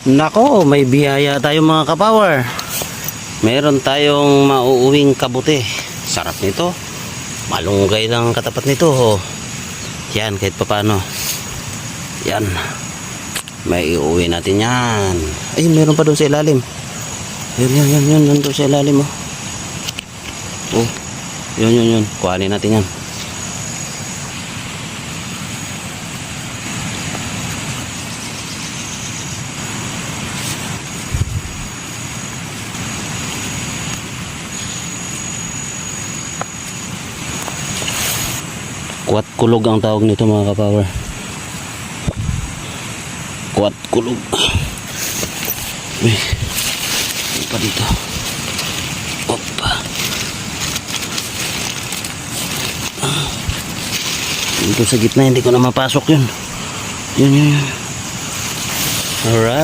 Nako, may biyaya tayo mga kapower. Meron tayong mauuwing kabuti. Sarap nito. Malunggay lang katapat nito. Oh. Yan, kahit papano. Yan. May iuwi natin yan. Ay, meron pa doon sa ilalim. Yun. Doon sa ilalim. Oh. Yun. Kuhanin natin yan. Kuwat kulog ang tawag nito mga kapower. Kuwat kulog. Uy, ano pa dito? Opa. Dito sa gitna hindi ko na mapasok yun. Yun. Alright.